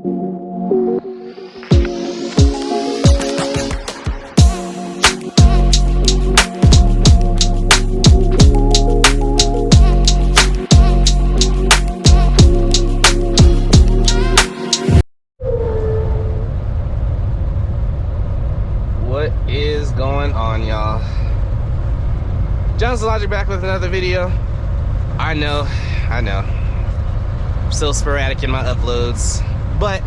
What is going on, y'all? John's Logic back with another video. I know. I'm still sporadic in my uploads, but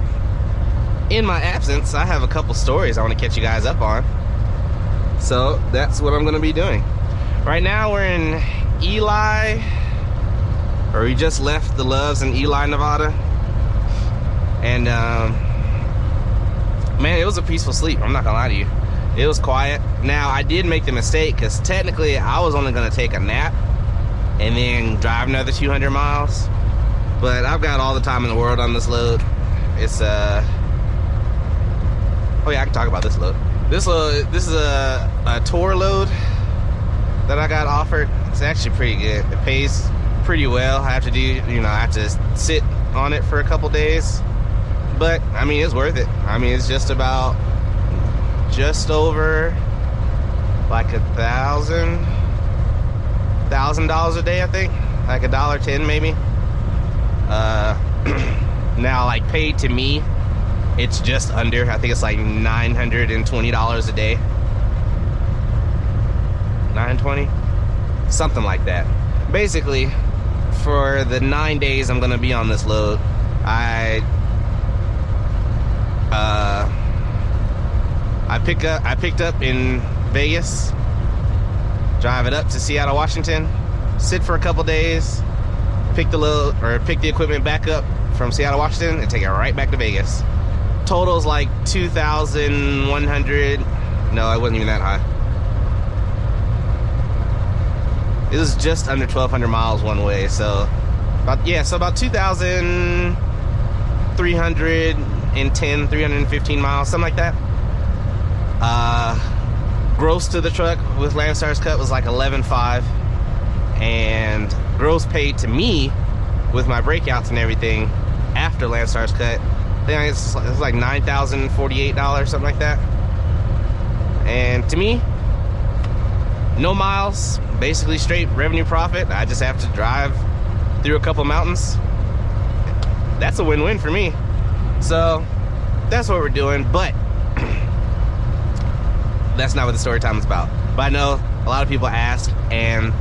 in my absence, I have a couple stories I want to catch you guys up on. So that's what I'm going to be doing. Right now we're in Ely, or we just left the Loves in Ely, Nevada. And man, it was a peaceful sleep. I'm not gonna lie to you. It was quiet. Now, I did make the mistake because technically I was only going to take a nap and then drive another 200 miles. But I've got all the time in the world on this load. It's oh yeah, I can talk about this load. This is a tour load that I got offered. It's actually pretty good. It pays pretty well. I have to do, I have to sit on it for a couple days. But I mean, it's worth it. I mean, it's just over like $1,000 a day, I think, like $1.10 maybe. Now, like, paid to me, it's just under, I think it's like $920 a day. 920, something like that. Basically, for the 9 days I'm gonna be on this load, I picked up in Vegas, drive it up to Seattle, Washington, sit for a couple days, pick the equipment back up from Seattle, Washington, and take it right back to Vegas. Total's like 2,100. No, it wasn't even that high. It was just under 1,200 miles one way, so about 2,310, 315 miles, something like that. Gross to the truck with Landstar's cut was like 11.5, and gross paid to me with my breakouts and everything after Landstar's cut, I think it's like $9,048, something like that. And to me, no miles, basically straight revenue profit. I just have to drive through a couple mountains. That's a win-win for me. So that's what we're doing, but that's not what the story time is about. But I know a lot of people ask, and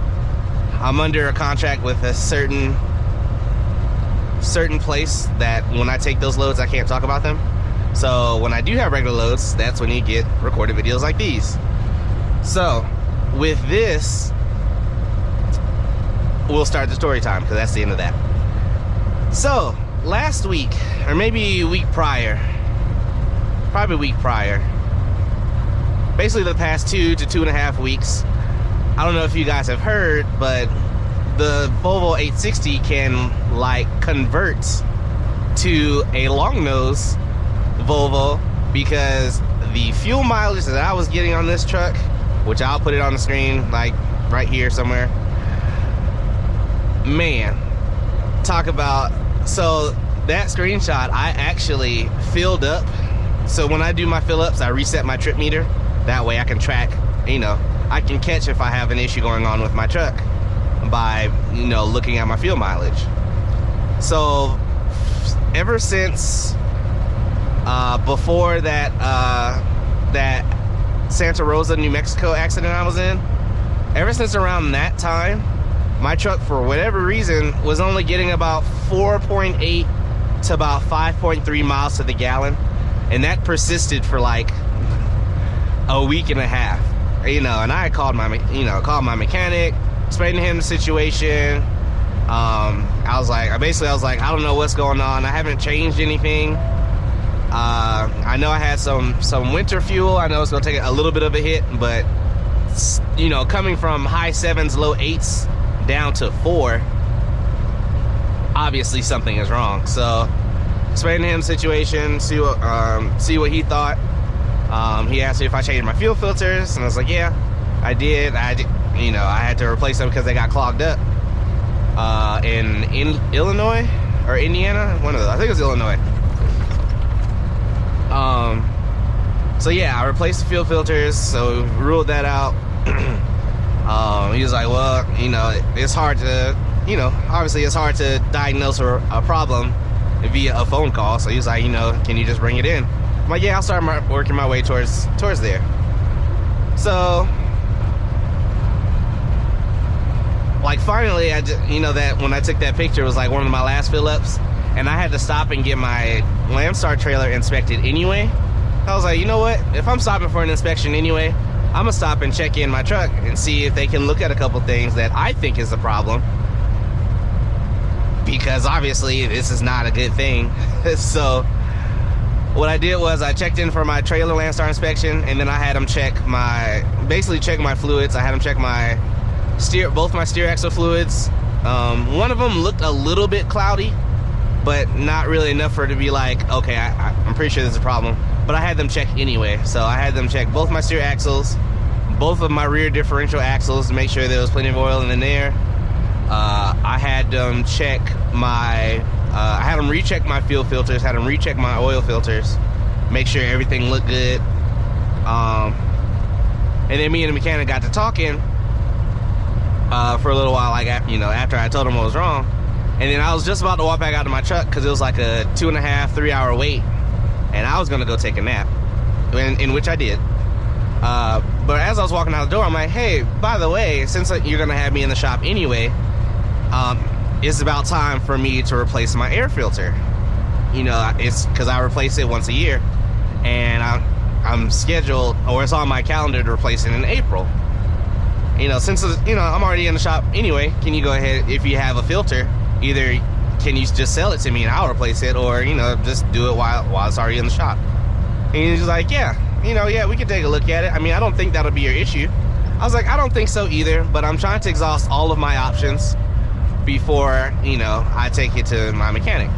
I'm under a contract with a certain place that when I take those loads, I can't talk about them. So when I do have regular loads, that's when you get recorded videos like these. So with this, we'll start the story time, because that's the end of that. So last week, or maybe a week prior, probably a week prior, basically the past 2 to 2.5 weeks, I don't know if you guys have heard, but the Volvo 860 can like convert to a long nose Volvo, because the fuel mileage that I was getting on this truck, which I'll put it on the screen like right here somewhere, man, talk about, so that screenshot I actually filled up. So when I do my fill ups, I reset my trip meter. That way I can track, I can catch if I have an issue going on with my truck by, looking at my fuel mileage. So ever since before that Santa Rosa, New Mexico accident I was in, ever since around that time, my truck, for whatever reason, was only getting about 4.8 to about 5.3 miles to the gallon. And that persisted for like a week and a half, and I called my mechanic, explained to him the situation. I was like, I don't know what's going on. I haven't changed anything. I know I had some winter fuel. I know it's gonna take a little bit of a hit, but coming from high 7s, low 8s down to 4, obviously something is wrong. So explained to him the situation, see what he thought. He asked me if I changed my fuel filters, and I was like, yeah, I did. I had to replace them because they got clogged up. In Illinois or Indiana, one of those. I think it was Illinois. So yeah, I replaced the fuel filters, so ruled that out. He was like, well, you know, it's hard to, you know, obviously it's hard to diagnose a problem via a phone call. So he was like, you know, can you just bring it in? I'm like, yeah, I'll start working my way towards there. So, like, finally, you know, that when I took that picture, it was like one of my last fill-ups, and I had to stop and get my Landstar trailer inspected anyway. I was like, you know what? If I'm stopping for an inspection anyway, I'm gonna stop and check in my truck and see if they can look at a couple things that I think is the problem. Because obviously, this is not a good thing. So, what I did was I checked in for my trailer Landstar inspection, and then I had them basically check my fluids. I had them check both my steer axle fluids. One of them looked a little bit cloudy, but not really enough for it to be like, okay, I'm pretty sure there's a problem. But I had them check anyway. So I had them check both my steer axles, both of my rear differential axles to make sure there was plenty of oil in there. I had them check I had them recheck my fuel filters, had them recheck my oil filters, make sure everything looked good. And then me and the mechanic got to talking for a little while, like, you know, after I told him what was wrong. And then I was just about to walk back out to my truck because it was like a 2.5-3 hour wait, and I was gonna go take a nap, in which I did. But as I was walking out the door, I'm like, hey, by the way, since you're gonna have me in the shop anyway, it's about time for me to replace my air filter. You know, it's because I replace it once a year, and I'm scheduled, or it's on my calendar to replace it in April. You know, since, you know, I'm already in the shop anyway, can you go ahead, if you have a filter, either can you just sell it to me and I'll replace it, or, you know, just do it while it's already in the shop. And he's like, yeah, you know, yeah, we can take a look at it. I mean, I don't think that'll be your issue. I was like, I don't think so either, but I'm trying to exhaust all of my options before, you know, I take it to my mechanic.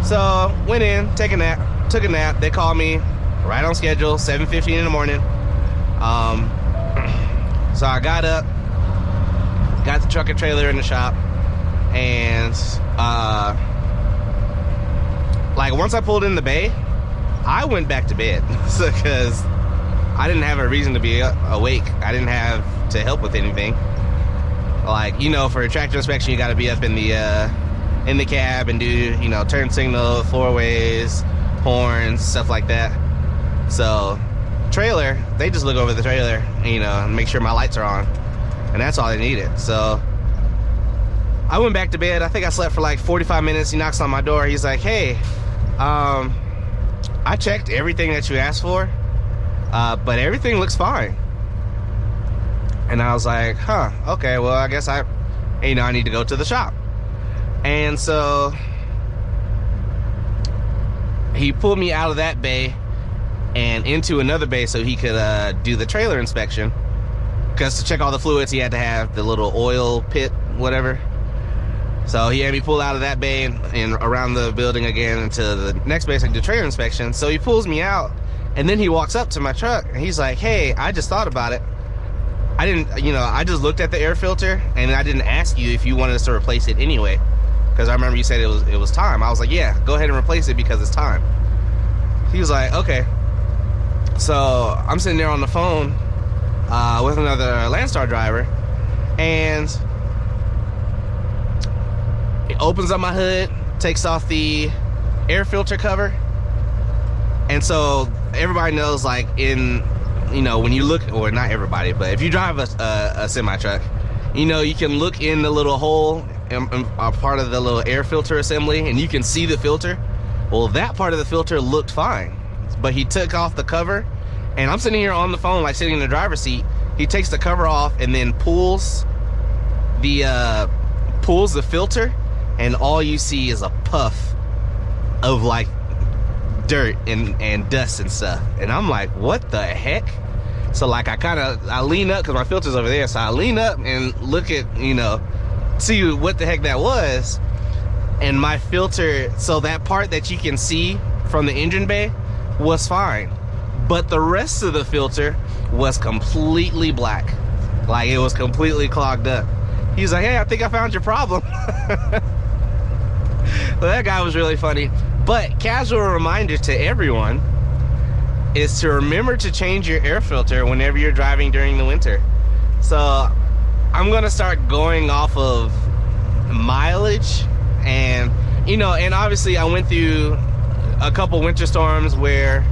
So went in, took a nap. They called me right on schedule, 7:15 in the morning. So I got up, got the truck and trailer in the shop, and like once I pulled in the bay, I went back to bed because I didn't have a reason to be awake. I didn't have to help with anything. Like, you know, for a tractor inspection, you got to be up in the cab and do, you know, turn signal, four ways, horns, stuff like that. So trailer, they just look over the trailer, you know, and make sure my lights are on, and that's all they needed. So I went back to bed. I think I slept for like 45 minutes. He knocks on my door. He's like, hey, I checked everything that you asked for, but everything looks fine. And I was like, huh, okay, well, I guess I need to go to the shop. And so he pulled me out of that bay and into another bay so he could do the trailer inspection, because to check all the fluids he had to have the little oil pit, whatever. So he had me pull out of that bay and around the building again into the next bay so I could do trailer inspection. So he pulls me out, and then he walks up to my truck and he's like, hey, I just thought about it. I just looked at the air filter and I didn't ask you if you wanted us to replace it anyway, because I remember you said it was time. I was like, yeah, go ahead and replace it because it's time. He was like, okay. So I'm sitting there on the phone with another Landstar driver, and it opens up my hood, takes off the air filter cover. And so everybody knows, like, when you look, or not everybody, but if you drive a semi truck, you know, you can look in the little hole in part of the little air filter assembly, and you can see the filter. Well, that part of the filter looked fine, but he took off the cover, and I'm sitting here on the phone, like sitting in the driver's seat. He takes the cover off and then pulls the filter, and all you see is a puff of like dirt and dust and stuff. And I'm like, what the heck? So like I lean up because my filter's over there, so I lean up and look at, see what the heck that was. And my filter, so that part that you can see from the engine bay was fine, but the rest of the filter was completely black. Like, it was completely clogged up. He's like, hey, I think I found your problem. Well, that guy was really funny. But casual reminder to everyone, is to remember to change your air filter whenever you're driving during the winter. So I'm gonna start going off of mileage, and you know, and obviously I went through a couple winter storms where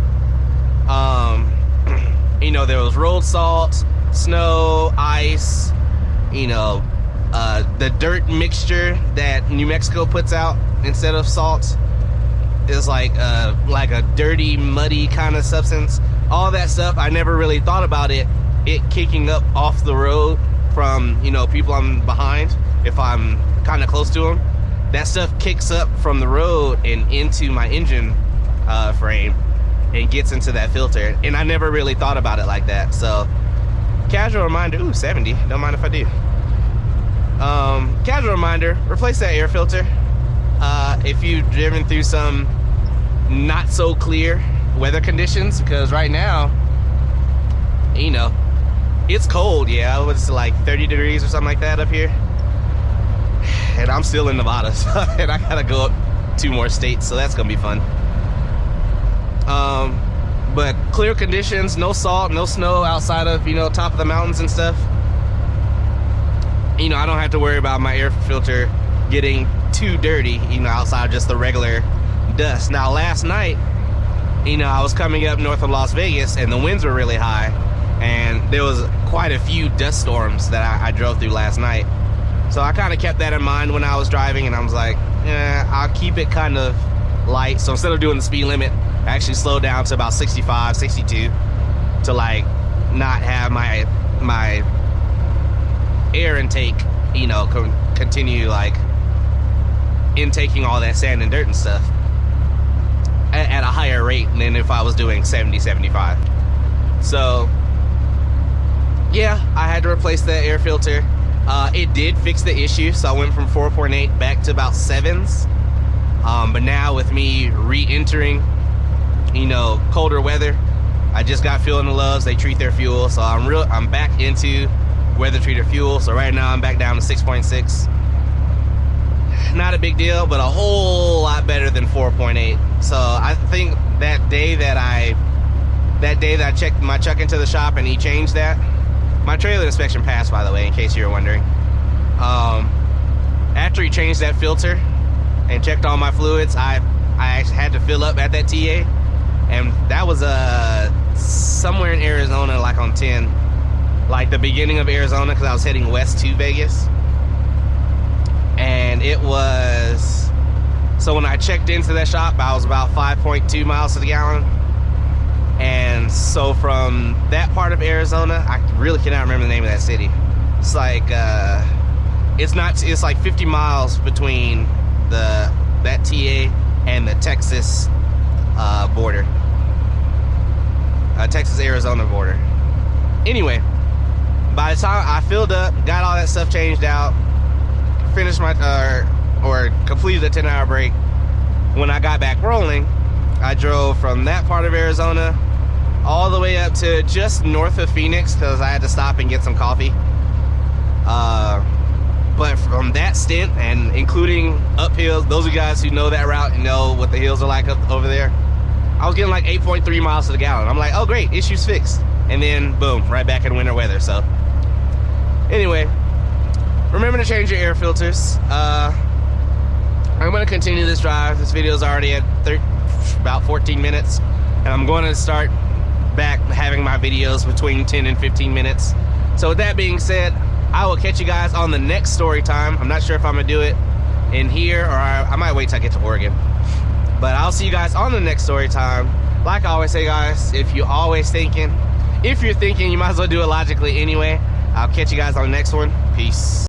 you know, there was road salt, snow, ice, you know, the dirt mixture that New Mexico puts out instead of salt is like a dirty, muddy kind of substance. All that stuff, I never really thought about it kicking up off the road from, you know, people I'm behind. If I'm kind of close to them, that stuff kicks up from the road and into my engine frame and gets into that filter, and I never really thought about it like that. So casual reminder. Ooh, 70, don't mind if I do. Casual reminder, replace that air filter if you've driven through some not so clear weather conditions, because right now, you know, it's cold. Yeah, it was like 30 degrees or something like that up here, and I'm still in Nevada, so, and I gotta go up 2 more states, so that's gonna be fun. But clear conditions, no salt, no snow outside of, you know, top of the mountains and stuff. You know, I don't have to worry about my air filter getting too dirty, you know, outside of just the regular dust. Now, last night, you know, I was coming up north of Las Vegas and the winds were really high, and there was quite a few dust storms that I drove through last night. So I kind of kept that in mind when I was driving, and I was like, I'll keep it kind of light. So instead of doing the speed limit, I actually slowed down to about 65, 62 to like not have my air intake, you know, continue like intaking all that sand and dirt and stuff at a higher rate than if I was doing 70, 75. So yeah, I had to replace that air filter. It did fix the issue, so I went from 4.8 back to about 7s. But now with me re-entering, you know, colder weather, I just got fuel in the Loves. They treat their fuel, so I'm back into weather treated fuel. So right now I'm back down to 6.6. Not a big deal, but a whole lot better than 4.8. So I think that day that I checked my truck into the shop and he changed that, my trailer inspection passed, by the way, in case you were wondering. After he changed that filter and checked all my fluids, I actually had to fill up at that TA, and that was somewhere in Arizona, like on 10, like the beginning of Arizona, because I was heading west to Vegas. And it was, so when I checked into that shop, I was about 5.2 miles to the gallon. And so from that part of Arizona, I really cannot remember the name of that city. It's like it's like 50 miles between that TA and the Texas border, Texas-Arizona border. Anyway, by the time I filled up, got all that stuff changed out, finished my or completed the 10-hour break, when I got back rolling, I drove from that part of Arizona all the way up to just north of Phoenix, because I had to stop and get some coffee. But from that stint, and including up hills, those of you guys who know that route and know what the hills are like up over there, I was getting like 8.3 miles to the gallon. I'm like, oh great, issue's fixed. And then boom, right back in winter weather. So anyway, remember to change your air filters. I'm going to continue this drive. This video is already at about 14 minutes, and I'm going to start back having my videos between 10 and 15 minutes. So with that being said, I will catch you guys on the next story time. I'm not sure if I'm going to do it in here, or I might wait till I get to Oregon. But I'll see you guys on the next story time. Like I always say, guys, if you're thinking, you might as well do it logically anyway. I'll catch you guys on the next one. Peace.